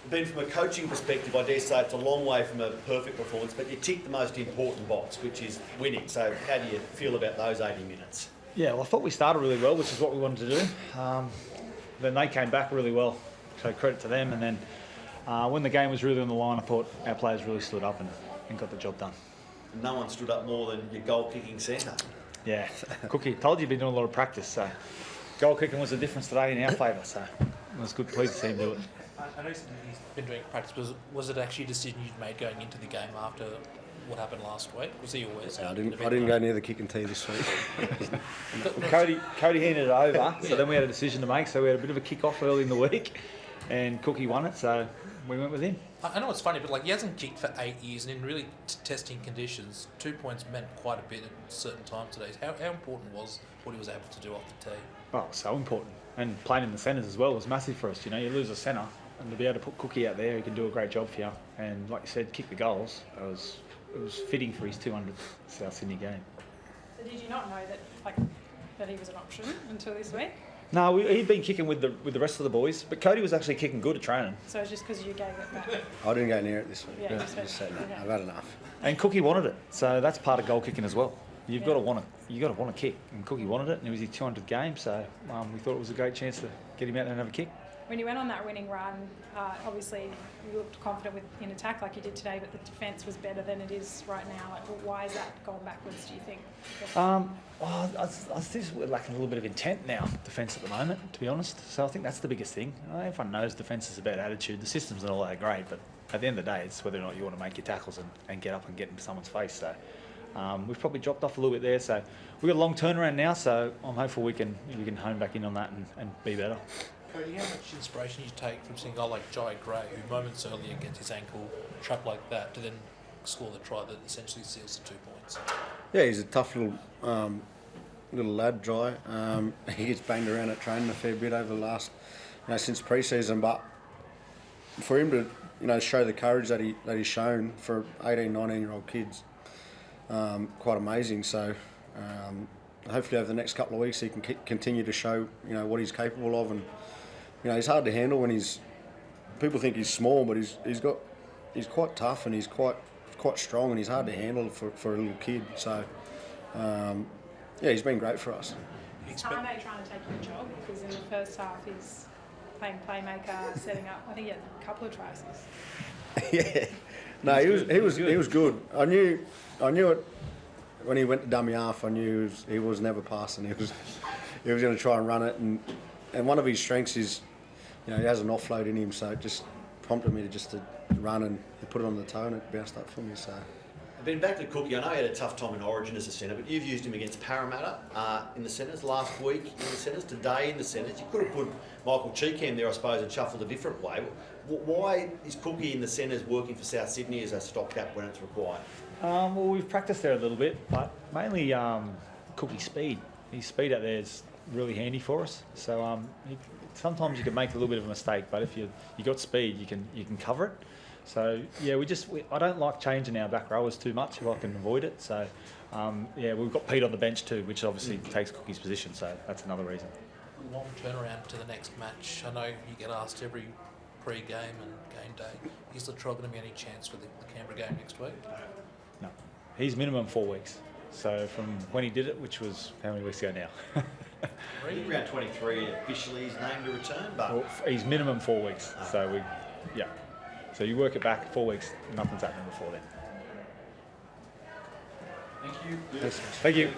Ben, from a coaching perspective, I dare say it's a long way from a perfect performance, but you tick the most important box, which is winning. So how do you feel about those 80 minutes? Yeah, well, I thought we started really well, which is what we wanted to do. Then they came back really well, so credit to them. And then when the game was really on the line, I thought our players really stood up and got the job done. No one stood up more than your goal-kicking centre. Yeah, Cookie, told you he'd been doing a lot of practice, so goal kicking was the difference today in our favour, so it was good, pleased to see him do it. I know he's been doing practice. Was it actually a decision you'd made going into the game after what happened last week? Was he always? I didn't go near the kicking tee this week. Cody handed it over, so then we had a decision to make. So we had a bit of a kick-off early in the week, and Cookie won it, so we went with him. I know it's funny, but like he hasn't kicked for 8 years, and in really testing conditions, 2 points meant quite a bit at certain times today. How important was what he was able to do off the tee? Oh, so important. And playing in the centres as well was massive for us. You know, you lose a centre, and to be able to put Cookie out there, he can do a great job for you. And like you said, kick the goals. It was fitting for his 200th South Sydney game. So did you not know that he was an option until this week? No, he'd been kicking with the rest of the boys, but Cody was actually kicking good at training. So it's just because you gave it back? I didn't go near it this week. Yeah, Just said, no, okay. I've had enough. And Cookie wanted it, so that's part of goal kicking as well. You've got to want it. You got to want to kick, and Cookie wanted it, and it was his 200th game, so we thought it was a great chance to get him out there and have a kick. When you went on that winning run, obviously you looked confident in attack like you did today, but the defence was better than it is right now. Why is that gone backwards, do you think? I think we're lacking a little bit of intent now, defence at the moment, to be honest. So I think that's the biggest thing. Everyone knows defence is about attitude. The system's not all that great, but at the end of the day, it's whether or not you want to make your tackles and get up and get into someone's face. So we've probably dropped off a little bit there. So we've got a long turnaround now, so I'm hopeful we can hone back in on that and be better. Cody, how much inspiration you take from seeing a guy like Jai Gray, who moments earlier gets his ankle trapped like that, to then score the try that essentially seals the 2 points? Yeah, he's a tough little lad, Jai. He gets banged around at training a fair bit over the last, since pre-season. But for him to, show the courage that he's shown for 18, 19-year-old kids, quite amazing. So hopefully over the next couple of weeks he can continue to show, what he's capable of. And he's hard to handle when people think he's small, but he's quite tough and he's quite strong and he's hard to handle for a little kid. So he's been great for us. Are they trying to take your job? Because in the first half he's playing playmaker, setting up. I think he had a couple of tries. Yeah, no, he was good. I knew it when he went to dummy half. I knew he was never passing. He was going to try and run it, and one of his strengths is, he has an offload in him. So it just prompted me to run and put it on the toe, and it bounced up for me. So. Ben, back to Cookie. I know he had a tough time in Origin as a centre, but you've used him against Parramatta in the centres, last week in the centres, today in the centres. You could have put Michael Cheekham there, I suppose, and shuffled a different way. Why is Cookie in the centres working for South Sydney as a stopgap when it's required? Well, we've practiced there a little bit, but mainly Cookie's speed. His speed out there is really handy for us. So sometimes you can make a little bit of a mistake, but if you got speed, you can cover it. So yeah, I don't like changing our back rowers too much if I can avoid it. So we've got Pete on the bench too, which obviously takes Cookie's position. So that's another reason. Long turnaround to the next match. I know you get asked every pre-game and game day. Is Latrell going to be any chance for the Canberra game next week? No, he's minimum 4 weeks. So from when he did it, which was how many weeks ago now? I think around 23 officially he's named to return, but well, he's minimum 4 weeks. So So you work it back 4 weeks, nothing's happening before then. thank you. Yes. Thank you.